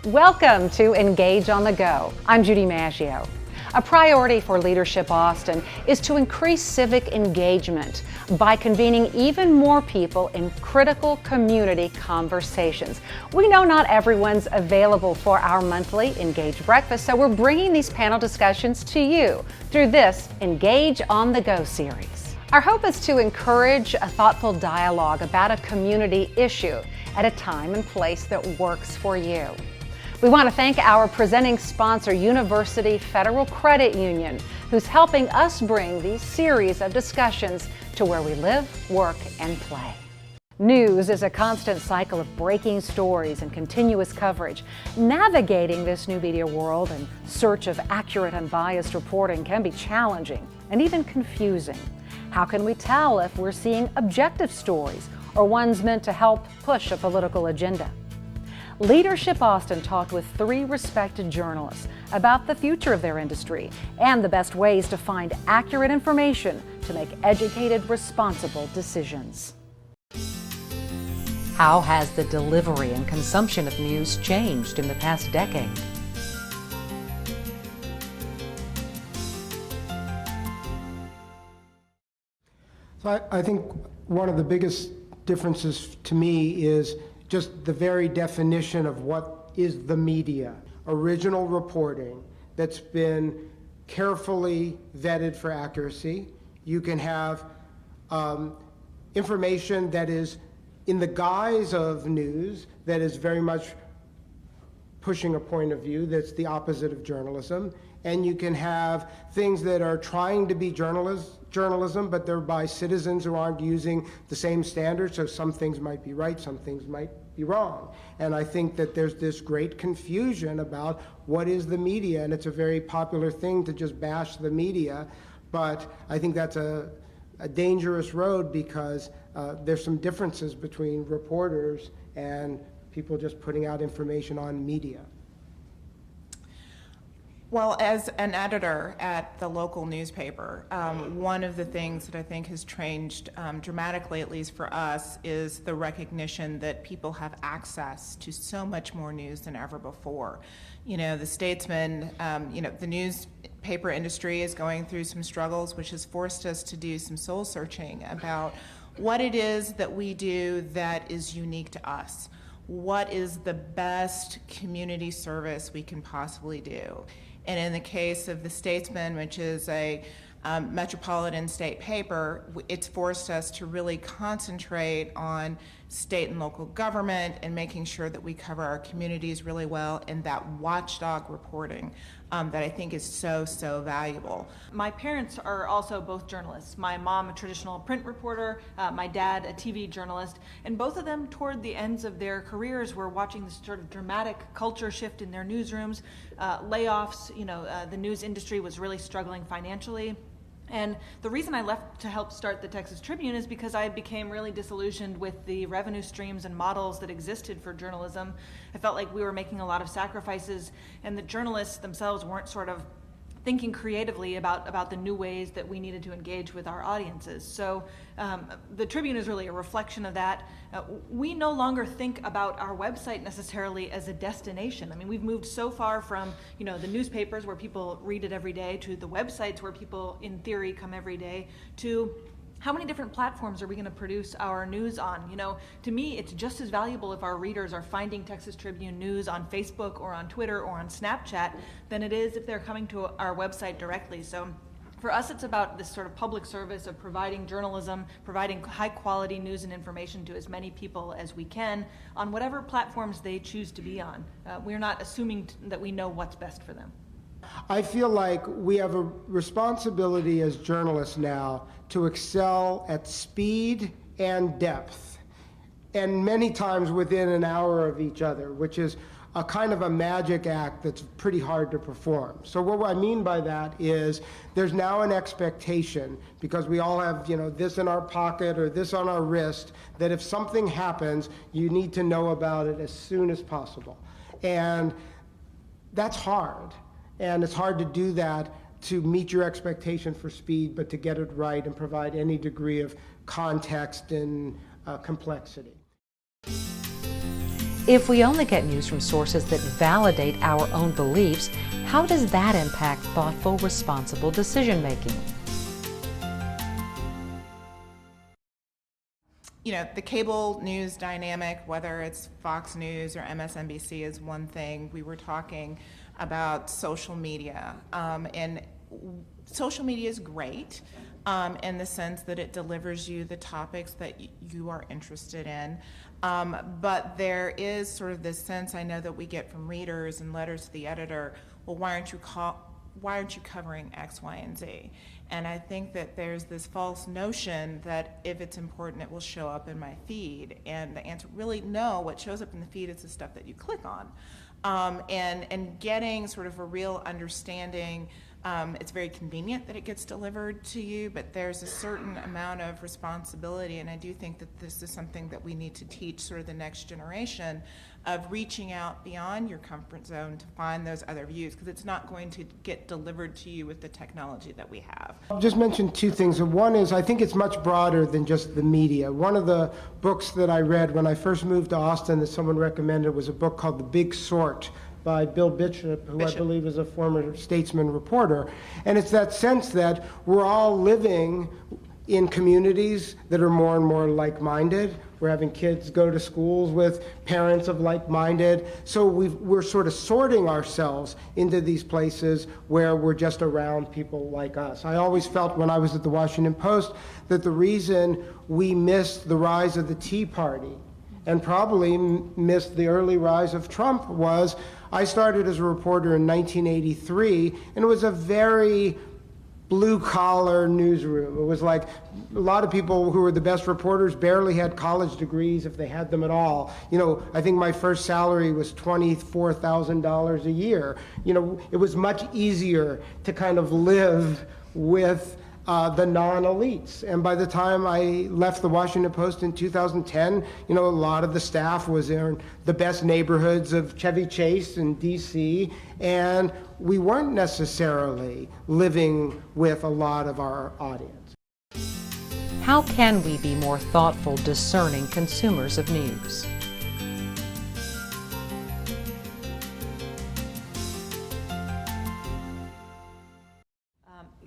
Welcome to Engage on the Go. I'm Judy Maggio. A priority for Leadership Austin is to increase civic engagement by convening even more people in critical community conversations. We know not everyone's available for our monthly Engage Breakfast, so we're bringing these panel discussions to you through this Engage on the Go series. Our hope is to encourage a thoughtful dialogue about a community issue at a time and place that works for you. We want to thank our presenting sponsor, University Federal Credit Union, who's helping us bring these series of discussions to where we live, work, and play. News is a constant cycle of breaking stories and continuous coverage. Navigating this new media world in search of accurate, unbiased reporting can be challenging and even confusing. How can we tell if we're seeing objective stories or ones meant to help push a political agenda? Leadership Austin talked with 3 respected journalists about the future of their industry and the best ways to find accurate information to make educated, responsible decisions. How has the delivery and consumption of news changed in the past decade? So I think one of the biggest differences to me is just the very definition of what is the media. Original reporting that's been carefully vetted for accuracy. You can have information that is in the guise of news that is very much pushing a point of view that's the opposite of journalism. And you can have things that are trying to be journalism, but they're by citizens who aren't using the same standards, so some things might be right, some things might be wrong. And I think that there's this great confusion about what is the media, and it's a very popular thing to just bash the media, but I think that's a dangerous road because there's some differences between reporters and people just putting out information on media. Well, as an editor at the local newspaper, one of the things that I think has changed dramatically, at least for us, is the recognition that people have access to so much more news than ever before. You know, the Statesman, the newspaper industry is going through some struggles, which has forced us to do some soul searching about what it is that we do that is unique to us. What is the best community service we can possibly do? And in the case of the Statesman, which is a metropolitan state paper, it's forced us to really concentrate on state and local government and making sure that we cover our communities really well, and that watchdog reporting that I think is so valuable. My parents are also both journalists. My mom, a traditional print reporter, my dad, a TV journalist, and both of them, toward the ends of their careers, were watching this sort of dramatic culture shift in their newsrooms, layoffs. The news industry was really struggling financially. And the reason I left to help start the Texas Tribune is because I became really disillusioned with the revenue streams and models that existed for journalism. I felt like we were making a lot of sacrifices, and the journalists themselves weren't sort of thinking creatively about the new ways that we needed to engage with our audiences. So the Tribune is really a reflection of that. We no longer think about our website necessarily as a destination. I mean, we've moved so far from the newspapers where people read it every day to the websites where people in theory come every day to how many different platforms are we going to produce our news on? To me, it's just as valuable if our readers are finding Texas Tribune news on Facebook or on Twitter or on Snapchat than it is if they're coming to our website directly. So for us, it's about this sort of public service of providing journalism, providing high quality news and information to as many people as we can on whatever platforms they choose to be on. We're not assuming that we know what's best for them. I feel like we have a responsibility as journalists now to excel at speed and depth, and many times within an hour of each other, which is a kind of a magic act that's pretty hard to perform. So what I mean by that is there's now an expectation, because we all have this in our pocket or this on our wrist, that if something happens, you need to know about it as soon as possible. And that's hard. And it's hard to do that, to meet your expectation for speed, but to get it right and provide any degree of context and complexity. If we only get news from sources that validate our own beliefs, how does that impact thoughtful, responsible decision making? You know, the cable news dynamic, whether it's Fox News or MSNBC, is one thing. We were talking about social media, and social media is great in the sense that it delivers you the topics that you are interested in. But there is sort of this sense I know that we get from readers and letters to the editor, well, why aren't you covering X, Y, and Z? And I think that there's this false notion that if it's important, it will show up in my feed. And the answer, really, no. What shows up in the feed is the stuff that you click on. And getting sort of a real understanding. It's very convenient that it gets delivered to you, but there's a certain amount of responsibility, and I do think that this is something that we need to teach sort of the next generation, of reaching out beyond your comfort zone to find those other views, because it's not going to get delivered to you with the technology that we have. I'll just mention two things. One is I think it's much broader than just the media. One of the books that I read when I first moved to Austin that someone recommended was a book called The Big Sort by Bill Bishop, who I believe is a former statesman reporter. And it's that sense that we're all living in communities that are more and more like-minded. We're having kids go to schools with parents of like-minded. So we're sort of sorting ourselves into these places where we're just around people like us. I always felt when I was at the Washington Post that the reason we missed the rise of the Tea Party and probably missed the early rise of Trump was I started as a reporter in 1983, and it was a very blue-collar newsroom. It was like a lot of people who were the best reporters barely had college degrees, if they had them at all. You know, I think my first salary was $24,000 a year. You know, it was much easier to kind of live with the non-elites. And by the time I left the Washington Post in 2010, you know, a lot of the staff was in the best neighborhoods of Chevy Chase in DC, and we weren't necessarily living with a lot of our audience. How can we be more thoughtful, discerning consumers of news?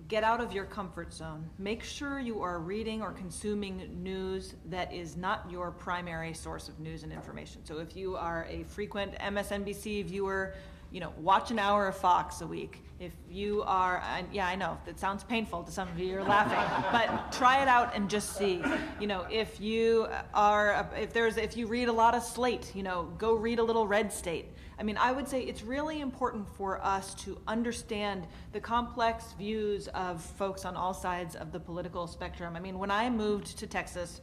Get out of your comfort zone. Make sure you are reading or consuming news that is not your primary source of news and information. So if you are a frequent MSNBC viewer, you know, watch an hour of Fox a week. If you are, yeah, I know, that sounds painful to some of you, you're laughing, but try it out and just see. You know, if you read a lot of Slate, you know, go read a little Red State. I mean, I would say it's really important for us to understand the complex views of folks on all sides of the political spectrum. I mean, when I moved to Texas,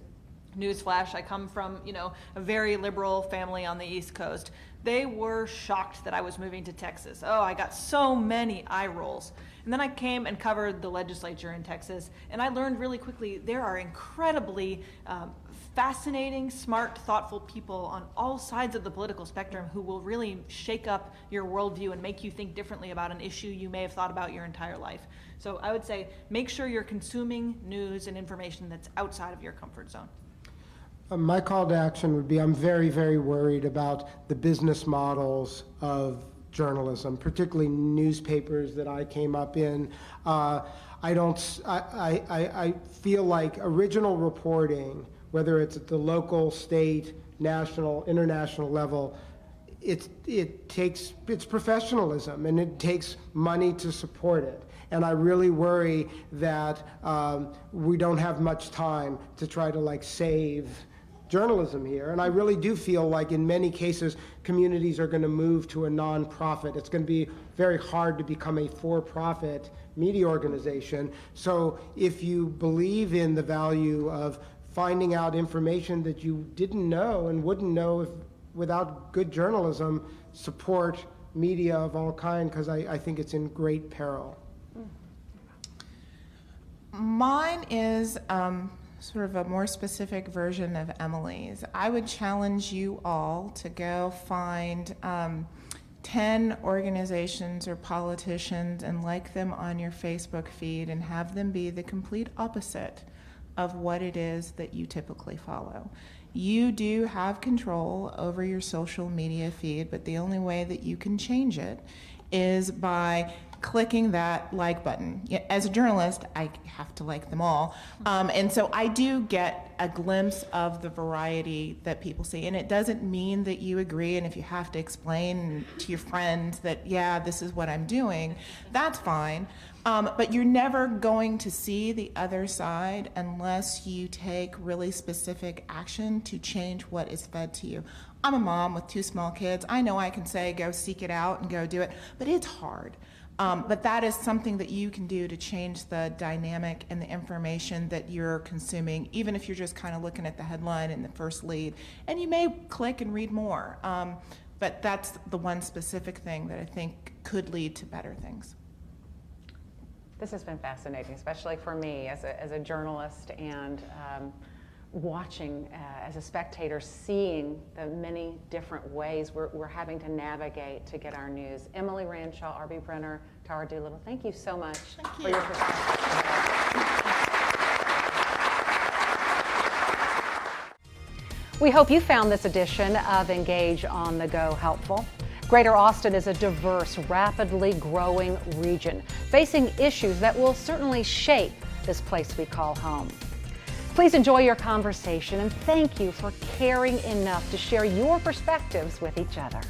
newsflash, I come from, you know, a very liberal family on the East Coast. They were shocked that I was moving to Texas. Oh, I got so many eye rolls. And then I came and covered the legislature in Texas, and I learned really quickly there are incredibly fascinating, smart, thoughtful people on all sides of the political spectrum who will really shake up your worldview and make you think differently about an issue you may have thought about your entire life. So I would say make sure you're consuming news and information that's outside of your comfort zone. My call to action would be I'm very, very worried about the business models of journalism, particularly newspapers that I came up in. I feel like original reporting, whether it's at the local, state, national, international level, it's professionalism, and it takes money to support it. And I really worry that we don't have much time to try to save journalism here. And I really do feel like in many cases communities are going to move to a nonprofit. It's going to be very hard to become a for-profit media organization. So if you believe in the value of finding out information that you didn't know and wouldn't know without good journalism, support media of all kind, because I think it's in great peril. Mine is sort of a more specific version of Emily's. I would challenge you all to go find 10 organizations or politicians and like them on your Facebook feed and have them be the complete opposite of what it is that you typically follow. You do have control over your social media feed, but the only way that you can change it is by clicking that like button. As a journalist, I have to like them all. And so I do get a glimpse of the variety that people see. And it doesn't mean that you agree, and if you have to explain to your friends that, yeah, this is what I'm doing, that's fine. But you're never going to see the other side unless you take really specific action to change what is fed to you. I'm a mom with 2 small kids. I know I can say, go seek it out and go do it, but it's hard. But that is something that you can do to change the dynamic and the information that you're consuming, even if you're just kind of looking at the headline and the first lead. And you may click and read more. But that's the one specific thing that I think could lead to better things. This has been fascinating, especially for me as a journalist, and watching as a spectator, seeing the many different ways we're having to navigate to get our news. Emily Ranshaw, R.B. Brenner, Tara Doolittle, thank you so much for your perspective. We hope you found this edition of Engage on the Go helpful. Greater Austin is a diverse, rapidly growing region, facing issues that will certainly shape this place we call home. Please enjoy your conversation, and thank you for caring enough to share your perspectives with each other.